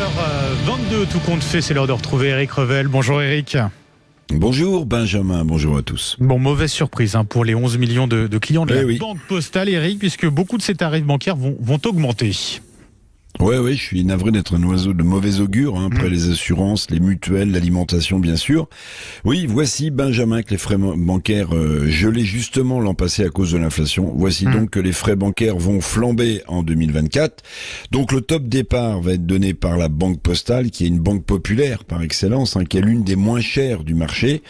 8h22, tout compte fait, c'est l'heure de retrouver Eric Revel. Bonjour Eric. Bonjour Benjamin, bonjour à tous. Bon, mauvaise surprise pour les 11 millions de clients de la Banque Postale, Eric, puisque beaucoup de ces tarifs bancaires vont augmenter. Oui, je suis navré d'être un oiseau de mauvais augure, après les assurances, les mutuelles, l'alimentation bien sûr. Oui, voici Benjamin que les frais bancaires gelés justement l'an passé à cause de l'inflation. Voici donc que les frais bancaires vont flamber en 2024. Donc le top départ va être donné par la Banque Postale, qui est une banque populaire par excellence, qui est l'une des moins chères du marché.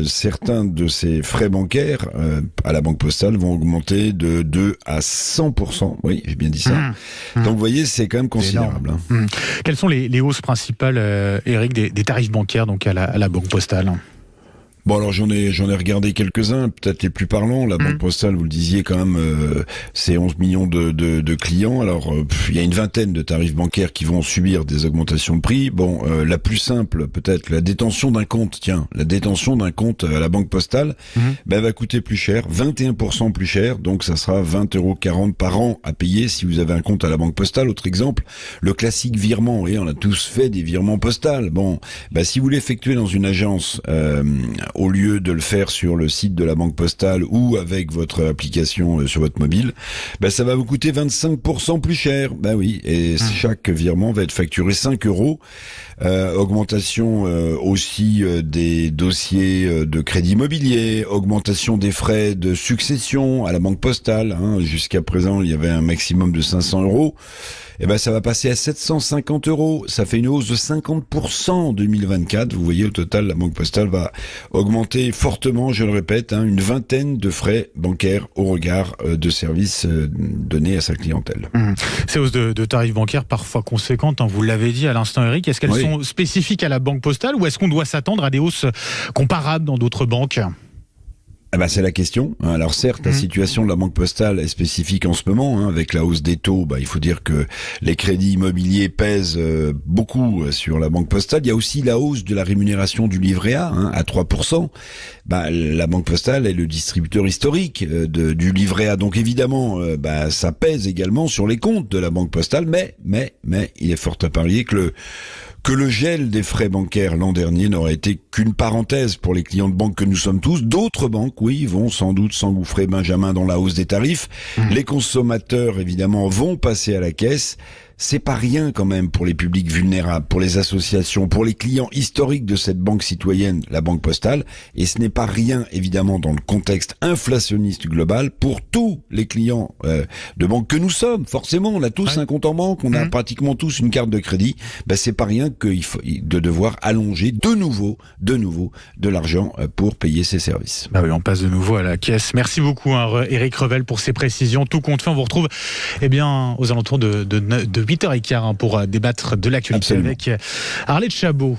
Certains de ces frais bancaires à la Banque Postale vont augmenter de 2 à 100%. Oui, j'ai bien dit ça. Donc vous voyez, c'est quand même considérable. Quelles sont les hausses principales, Eric, des tarifs bancaires donc à la Banque Postale ? Bon, alors j'en ai regardé quelques-uns, peut-être les plus parlants. La Banque Postale, vous le disiez quand même, c'est 11 millions de clients. Alors, il y a une vingtaine de tarifs bancaires qui vont subir des augmentations de prix. Bon, la plus simple, peut-être, la détention d'un compte. Tiens, la détention d'un compte à la Banque Postale, va coûter plus cher, 21% plus cher. Donc, ça sera 20,40 € par an à payer si vous avez un compte à la Banque Postale. Autre exemple, le classique virement. Et on a tous fait des virements postales. Bon, si vous l'effectuez dans une agence, au lieu de le faire sur le site de la Banque Postale ou avec votre application sur votre mobile, ça va vous coûter 25% plus cher. Oui, et chaque virement va être facturé 5 €. Augmentation aussi des dossiers de crédit immobilier, augmentation des frais de succession à la Banque Postale. Jusqu'à présent, il y avait un maximum de 500 €. Ça va passer à 750 €. Ça fait une hausse de 50% en 2024. Vous voyez, au total, la Banque Postale va augmenter fortement, je le répète, une vingtaine de frais bancaires au regard de services donnés à sa clientèle. Ces hausses de tarifs bancaires parfois conséquentes, vous l'avez dit à l'instant Eric, est-ce qu'elles sont spécifiques à la Banque Postale ou est-ce qu'on doit s'attendre à des hausses comparables dans d'autres banques ? C'est la question. Alors certes, la situation de la Banque Postale est spécifique en ce moment, avec la hausse des taux. Il faut dire que les crédits immobiliers pèsent beaucoup sur la Banque Postale. Il y a aussi la hausse de la rémunération du livret A à 3%. La Banque Postale est le distributeur historique du livret A. Donc évidemment, ça pèse également sur les comptes de la Banque Postale. Mais il est fort à parier que le gel des frais bancaires l'an dernier n'aurait été qu'une parenthèse pour les clients de banque que nous sommes tous. D'autres banques, vont sans doute s'engouffrer, Benjamin, dans la hausse des tarifs. Les consommateurs, évidemment, vont passer à la caisse. C'est pas rien quand même pour les publics vulnérables, pour les associations, pour les clients historiques de cette banque citoyenne, la Banque Postale. Et ce n'est pas rien, évidemment, dans le contexte inflationniste global pour tous les clients de banque que nous sommes. Forcément, on a tous un compte en banque, on a pratiquement tous une carte de crédit. C'est pas rien de devoir allonger de nouveau de l'argent pour payer ses services. Oui, on passe de nouveau à la caisse. Merci beaucoup, Eric Revel, pour ces précisions. Tout compte fait, on vous retrouve aux alentours de 8h15 pour débattre de l'actualité avec Arlette Chabot.